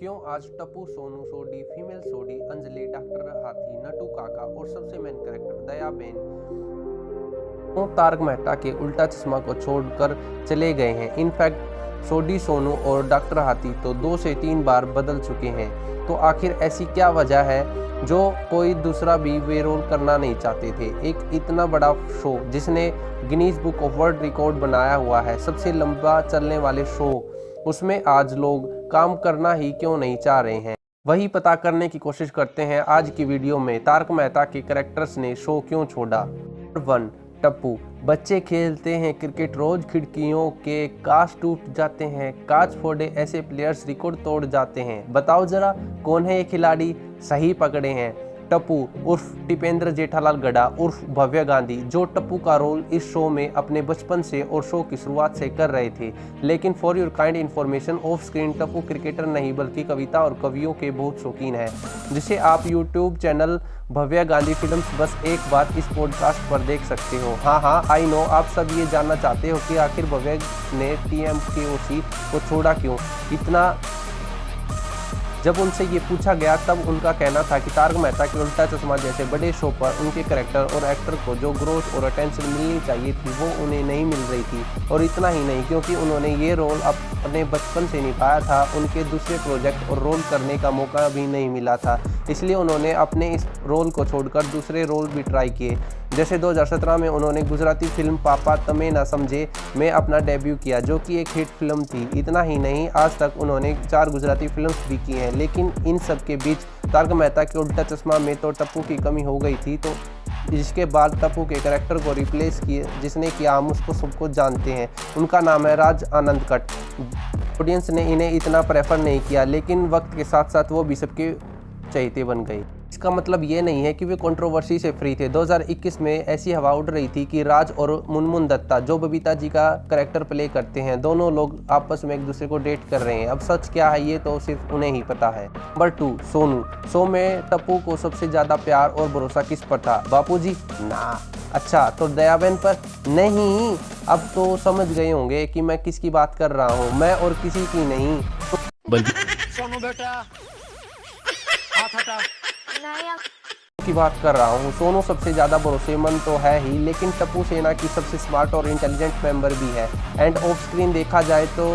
क्यों आज टप्पू, सोनू सोडी, फीमेल सोडी, अंजलि, डॉक्टर हाथी, नटू काका और सबसे मेन कैरेक्टर दयाबेन क्यों तारक मेहता के उल्टा चश्मा को छोड़कर चले गए हैं। इनफैक्ट सोडी, सोनू और डॉक्टर हाथी तो 2 से 3 बार बदल चुके हैं। तो आखिर ऐसी क्या वजह है जो कोई दूसरा भी वे रोल करना नहीं चाहते थे। एक इतना बड़ा शो जिसने Guinness book of world record बनाया हुआ है, सबसे लंबा चलने वाले शो, उसमें आज लोग काम करना ही क्यों नहीं चाह रहे हैं, वही पता करने की कोशिश करते हैं आज की वीडियो में। तारक मेहता के कैरेक्टर्स ने शो क्यों छोड़ा। 1. टप्पू। बच्चे खेलते हैं क्रिकेट, रोज खिड़कियों के कांच टूट जाते हैं, कांच फोड़े ऐसे प्लेयर्स रिकॉर्ड तोड़ जाते हैं। बताओ जरा कौन है ये खिलाड़ी। सही पकड़े हैं, टप्पू उर्फ टिपेंद्र जेठालाल गड्ढा उर्फ भव्य गांधी, जो टप्पू का रोल इस शो में अपने बचपन से और शो की शुरुआत से कर रहे थे। लेकिन for your kind information, of screen Tappu cricketer नहीं बल्कि कविता और कवियों के बहुत शौकीन है, जिसे आप यूट्यूब चैनल भव्य गांधी फिल्म्स बस एक बार इस पॉडकास्ट पर देख सकते हो। हाँ, आई नो आप सब ये जानना चाहते हो कि आखिर भव्य ने TMKOC को छोड़ा क्यों। इतना जब उनसे ये पूछा गया तब उनका कहना था कि तारक मेहता के उल्टा चश्मा जैसे बड़े शो पर उनके कैरेक्टर और एक्टर को जो ग्रोथ और अटेंशन मिलनी चाहिए थी वो उन्हें नहीं मिल रही थी। और इतना ही नहीं, क्योंकि उन्होंने ये रोल अपने बचपन से निभाया था, उनके दूसरे प्रोजेक्ट और रोल करने का मौका भी नहीं मिला था, इसलिए उन्होंने अपने इस रोल को छोड़कर दूसरे रोल भी ट्राई किए। जैसे 2017 में उन्होंने गुजराती फिल्म पापा तमे ना समझे में अपना डेब्यू किया, जो कि एक हिट फिल्म थी। इतना ही नहीं, आज तक उन्होंने 4 गुजराती फिल्म्स भी की हैं। लेकिन इन सब के बीच तारक मेहता के उल्टा चश्मा में तो टप्पू की कमी हो गई थी, तो जिसके बाद टप्पू के कैरेक्टर को रिप्लेस किए जिसने किया, हम उसको सबको जानते हैं। उनका नाम है राज आनंद कट। ऑडियंस ने इन्हें इतना प्रेफर नहीं किया, लेकिन वक्त के साथ साथ वो भी सबके चहेते बन गए। इसका मतलब ये नहीं है कि वे कंट्रोवर्सी से फ्री थे। 2021 में ऐसी हवा उड़ रही थी कि राज और मुनमुन दत्ता, जो बबीता जी का कैरेक्टर प्ले करते हैं, दोनों लोग आपस में एक दूसरे को डेट कर रहे हैं। अब सच क्या है ये तो सिर्फ उन्हें ही पता है। नंबर 2, सोनू। शो में टप्पू को सबसे ज्यादा प्यार और भरोसा किस पर था। बापूजी ना। अच्छा, तो दयाबेन पर नहीं। अब तो समझ गए होंगे कि मैं किसकी बात कर रहा हूँ, मैं और किसी की नहीं। सोनू बेटा हाथ हटा की बात कर रहा हूँ। सोनू सबसे ज़्यादा भरोसेमंद तो है ही, लेकिन टप्पू सेना की सबसे स्मार्ट और इंटेलिजेंट मेंबर भी है। एंड ऑफ स्क्रीन देखा जाए तो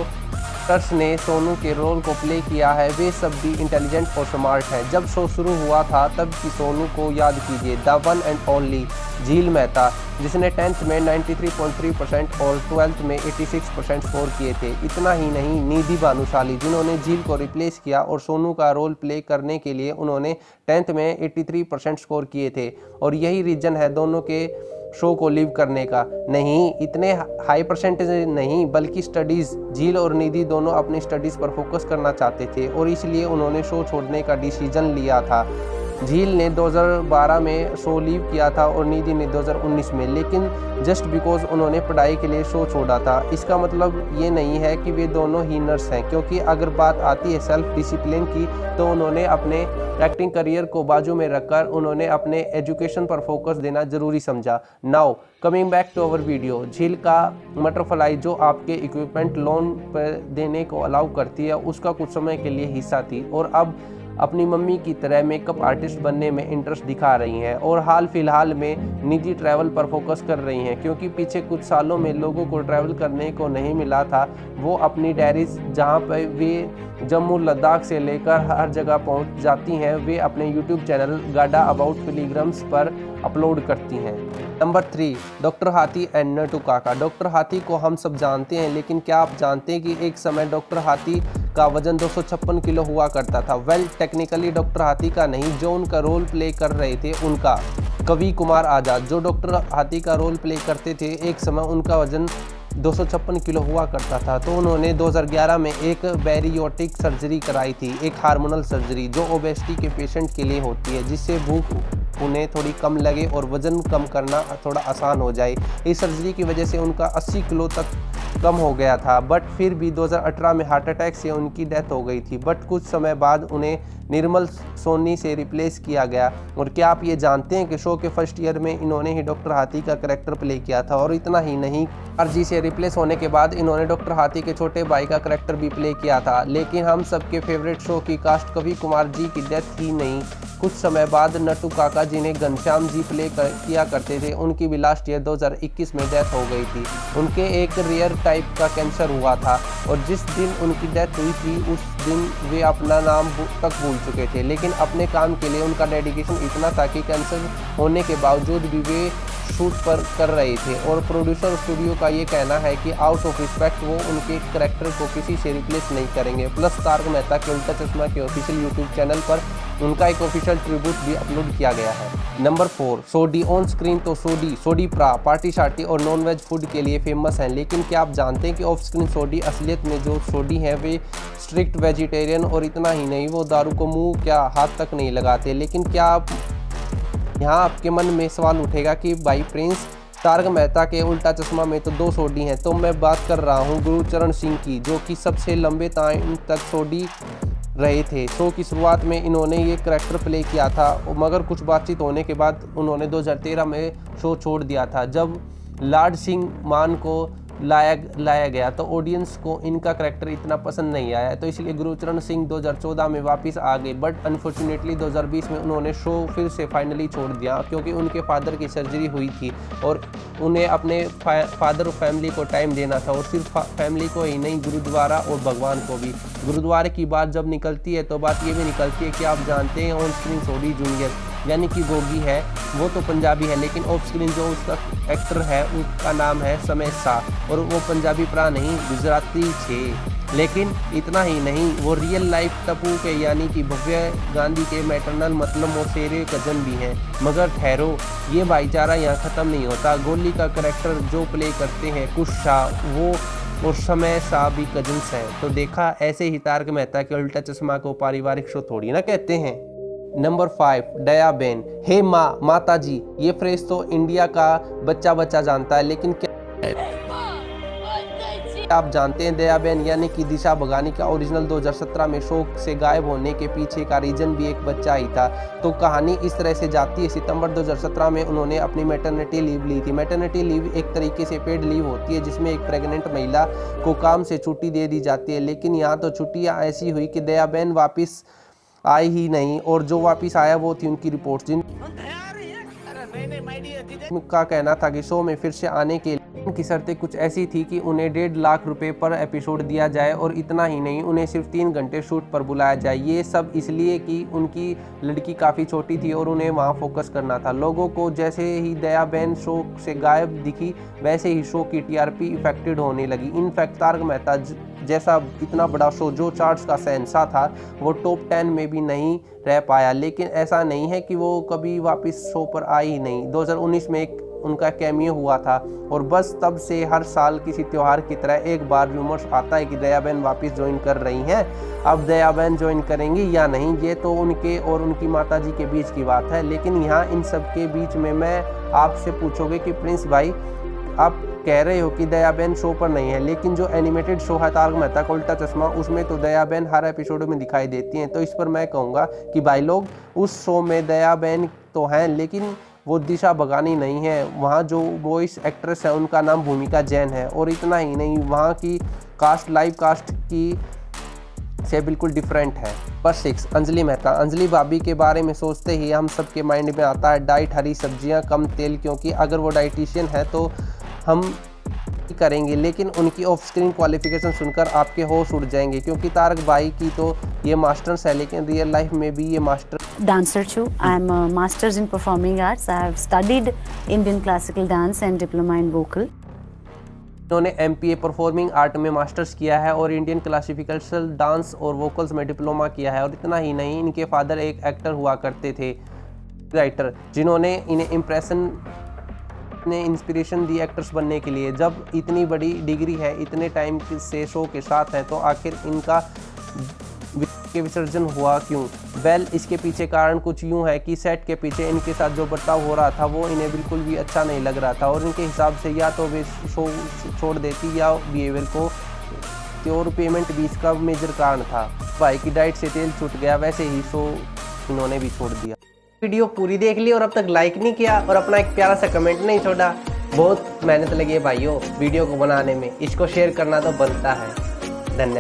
एक्टर्स ने सोनू के रोल को प्ले किया है, वे सब भी इंटेलिजेंट और स्मार्ट हैं। जब शो शुरू हुआ था तब की सोनू को याद कीजिए, द वन एंड ओनली झील मेहता, जिसने 10th में 93.3% और 12th में 86% स्कोर किए थे। इतना ही नहीं, निधि भानुशाली, जिन्होंने झील को रिप्लेस किया और सोनू का रोल प्ले करने के लिए उन्होंने 10th में 83% स्कोर किए थे। और यही रीजन है दोनों के शो को लीव करने का। नहीं, इतने हाई परसेंटेज नहीं, बल्कि स्टडीज़। झील और निधि दोनों अपनी स्टडीज़ पर फोकस करना चाहते थे और इसलिए उन्होंने शो छोड़ने का डिसीजन लिया था। झील ने 2012 में शो लीव किया था और निधि ने 2019 में, लेकिन जस्ट बिकॉज उन्होंने पढ़ाई के लिए शो छोड़ा था। इसका मतलब ये नहीं है कि वे दोनों ही नर्स हैं, क्योंकि अगर बात आती है सेल्फ डिसिप्लिन की तो उन्होंने अपने एक्टिंग करियर को बाजू में रखकर उन्होंने अपने एजुकेशन पर फोकस देना जरूरी समझा। Now coming back to our video, झील का बटरफ्लाई जो आपके इक्विपमेंट लोन पर देने को अलाउ करती है, उसका कुछ समय के लिए हिस्सा थी और अब अपनी मम्मी की तरह मेकअप आर्टिस्ट बनने में इंटरेस्ट दिखा रही हैं। और हाल फिलहाल में निजी ट्रैवल पर फोकस कर रही हैं, क्योंकि पीछे कुछ सालों में लोगों को ट्रैवल करने को नहीं मिला था। वो अपनी डायरीज, जहां पर वे जम्मू लद्दाख से लेकर हर जगह पहुंच जाती हैं, वे अपने यूट्यूब चैनल गाडा अबाउट पिलग्रिम्स पर अपलोड करती हैं। नंबर 3, डॉक्टर हाथी एंड नटू काका। डॉक्टर हाथी को हम सब जानते हैं, लेकिन क्या आप जानते हैं कि एक समय डॉक्टर हाथी का वजन 256 किलो हुआ करता था। वेल, टेक्निकली डॉक्टर हाथी का नहीं, जो उनका रोल प्ले कर रहे थे उनका। कवि कुमार आजाद, जो डॉक्टर हाथी का रोल प्ले करते थे, एक समय उनका वजन 256 किलो हुआ करता था। तो उन्होंने 2011 में एक बैरियोटिक सर्जरी कराई थी, एक हार्मोनल सर्जरी जो ओबेसिटी के पेशेंट के लिए होती है, जिससे भूख उन्हें थोड़ी कम लगे और वजन कम करना थोड़ा आसान हो जाए। इस सर्जरी की वजह से उनका 80 किलो तक कम हो गया था, बट फिर भी 2018 में हार्ट अटैक से उनकी डेथ हो गई थी। बट कुछ समय बाद उन्हें निर्मल सोनी से रिप्लेस किया गया। और क्या आप ये जानते हैं कि शो के फर्स्ट ईयर में इन्होंने ही डॉक्टर हाथी का कैरेक्टर प्ले किया था। और इतना ही नहीं, आरजी से रिप्लेस होने के बाद इन्होंने डॉक्टर हाथी के छोटे भाई का कैरेक्टर भी प्ले किया था। लेकिन हम सबके फेवरेट शो की कास्ट कवि कुमार जी की डेथ ही नहीं, कुछ समय बाद नट्टू काका जिन्हें घनश्याम जी किया करते थे, उनकी भी लास्ट ईयर 2021 में डेथ हो गई थी। उनके एक रेयर टाइप का कैंसर हुआ था और जिस दिन उनकी डेथ हुई थी उस दिन वे अपना नाम तक भूल चुके थे। लेकिन अपने काम के लिए उनका डेडिकेशन इतना था कि कैंसर होने के बावजूद भी वे शूट पर कर रहे थे। और प्रोड्यूसर स्टूडियो का ये कहना है कि आउट ऑफ रिस्पेक्ट वो उनके कैरेक्टर को किसी से रिप्लेस नहीं करेंगे। प्लस तारक मेहता के उल्टा चश्मा के ऑफिशियल यूट्यूब चैनल पर उनका एक ऑफिशियल ट्रिब्यूट भी अपलोड किया गया है। नंबर 4, सोडी ऑन स्क्रीन तो सोडी प्रा पार्टी शार्टी और नॉन वेज फूड के लिए फेमस हैं। लेकिन क्या आप जानते हैं कि ऑफ स्क्रीन सोडी असलियत में जो सोडी हैं वे स्ट्रिक्ट वेजिटेरियन, और इतना ही नहीं वो दारू को मुंह क्या हाथ तक नहीं लगाते। लेकिन क्या आप यहाँ आपके मन में सवाल उठेगा कि भाई प्रिंस, तारक मेहता के उल्टा चश्मा में तो 2 सोडी हैं। तो मैं बात कर रहा हूँ गुरुचरण सिंह की, जो कि सबसे लंबे टाइम तक सोडी रहे थे। शो की शुरुआत में इन्होंने ये करैक्टर प्ले किया था, मगर कुछ बातचीत होने के बाद उन्होंने 2013 में शो छोड़ दिया था। जब लाड सिंह मान को लाया गया तो ऑडियंस को इनका करैक्टर इतना पसंद नहीं आया, तो इसलिए गुरुचरण सिंह 2014 में वापस आ गए। बट अनफॉर्चुनेटली 2020 में उन्होंने शो फिर से फाइनली छोड़ दिया, क्योंकि उनके फादर की सर्जरी हुई थी और उन्हें अपने फादर और फैमिली को टाइम देना था। और सिर्फ फैमिली को ही नहीं, गुरुद्वारा और भगवान को भी। गुरुद्वारे की बात जब निकलती है तो बात ये भी निकलती है कि आप जानते हैं ऑन स्क्रीन सोडी जूनियर यानी कि गोगी है, वो तो पंजाबी है, लेकिन ऑफ स्क्रीन जो उसका एक्टर है उसका नाम है समय शाह, और वो पंजाबी प्रा नहीं गुजराती छे। लेकिन इतना ही नहीं, वो रियल लाइफ टप्पू के यानी कि भव्य गांधी के मैटरनल मतलब मोसेरे कजन भी हैं। मगर ठहरो, ये भाईचारा यहाँ ख़त्म नहीं होता। गोली का करैक्टर जो प्ले करते हैं कुश शाह, वो और समय शाह भी कजन्स हैं। तो देखा, ऐसे ही तारक मेहता के उल्टा चश्मा को पारिवारिक शो थोड़ी ना कहते हैं। नंबर 5, दया बेन। हे माँ, माता जी, ये फ्रेज तो इंडिया का बच्चा जानता है, लेकिन क्या आप जानते हैं दया बेन यानी कि दिशा भगानी का ओरिजिनल 2017 में शो से गायब होने के पीछे का रीजन भी एक बच्चा ही था। तो कहानी इस तरह से जाती है। सितंबर 2017 में उन्होंने अपनी मैटरनिटी लीव ली थी। मैटरनिटी लीव एक तरीके से पेड लीव होती है, जिसमें एक प्रेग्नेंट महिला को काम से छुट्टी दे दी जाती है। लेकिन यहाँ तो छुट्टियाँ ऐसी हुई कि दया बेन वापस आई ही नहीं, और जो वापस आया वो थी उनकी रिपोर्ट, जिनका कहना था कि शो में फिर से आने के लिए उनकी शर्तें कुछ ऐसी थी कि उन्हें 1.5 लाख रुपए पर एपिसोड दिया जाए, और इतना ही नहीं, उन्हें सिर्फ 3 घंटे शूट पर बुलाया जाए। ये सब इसलिए कि उनकी लड़की काफ़ी छोटी थी और उन्हें वहाँ फोकस करना था। लोगों को जैसे ही दया बेन शो से गायब दिखी, वैसे ही शो की टीआरपी इफेक्टेड होने लगी। इनफैक्ट तारक मेहता जैसा इतना बड़ा शो जो चार्ट्स का शहंशाह था, वो टॉप 10 में भी नहीं रह पाया। लेकिन ऐसा नहीं है कि वो कभी वापस शो पर आई ही नहीं। 2019 में एक उनका कैमियो हुआ था, और बस तब से हर साल किसी त्यौहार की तरह एक बार रूमर्स आता है कि दया बेन वापस ज्वाइन कर रही हैं। अब दया बेन ज्वाइन करेंगी या नहीं, ये तो उनके और उनकी माता जी के बीच की बात है। लेकिन यहाँ इन सब के बीच में मैं आपसे पूछोगे कि प्रिंस भाई, आप कह रहे हो कि दया बेन शो पर नहीं है, लेकिन जो एनिमेटेड शो है तारक मेहता का उल्टा चश्मा, उसमें तो दया बेन हर एपिसोड में दिखाई देती हैं। तो इस पर मैं कहूँगा कि भाई लोग, उस शो में दया बेन तो हैं, लेकिन वो दिशा भगानी नहीं है। वहाँ जो वॉइस एक्ट्रेस है उनका नाम भूमिका जैन है, और इतना ही नहीं, वहाँ की कास्ट लाइव कास्ट की से बिल्कुल डिफरेंट है। नंबर 6, अंजलि मेहता। अंजलि भाभी के बारे में सोचते ही हम सबके माइंड में आता है डाइट, हरी सब्जियां, कम तेल, क्योंकि अगर वो डाइटिशियन है तो हम करेंगे। लेकिन उनकी ऑफ स्क्रीन क्वालिफिकेशन सुनकर आपके होश उड़ जाएंगे, क्योंकि तारक भाई की तो ये मास्टर्स है, लेकिन रियल लाइफ में भी ये master dancer too. I am a master's in performing arts. I have studied Indian classical dance and diploma in vocal. इन्होंने MPA परफॉर्मिंग आर्ट में मास्टर्स किया है और इंडियन क्लासिकल डांस और वोकल्स में डिप्लोमा किया है। और इतना ही नहीं, इनके फादर एक एक्टर हुआ करते थे, राइटर, जिन्होंने इन्हें इंस्पिरेशन दी एक्टर्स बनने के लिए। जब इतनी बड़ी डिग्री है, इतने टाइम से शो के साथ है, तो आखिर इनका के विसर्जन हुआ क्यों? वेल, इसके पीछे कारण कुछ यूं है कि सेट के पीछे इनके साथ जो बर्ताव हो रहा था वो इन्हें बिल्कुल भी अच्छा नहीं लग रहा था और इनके हिसाब से या तो वे शो छोड़ देती या बिहेवियर को और पेमेंट भी इसका मेजर कारण था। भाई की डाइट से तेल छूट गया, वैसे ही शो इन्होंने भी छोड़ दिया। वीडियो पूरी देख ली और अब तक लाइक नहीं किया और अपना एक प्यारा सा कमेंट नहीं छोड़ा। बहुत मेहनत लगी है भाइयों वीडियो को बनाने में, इसको शेयर करना तो बनता है। धन्यवाद।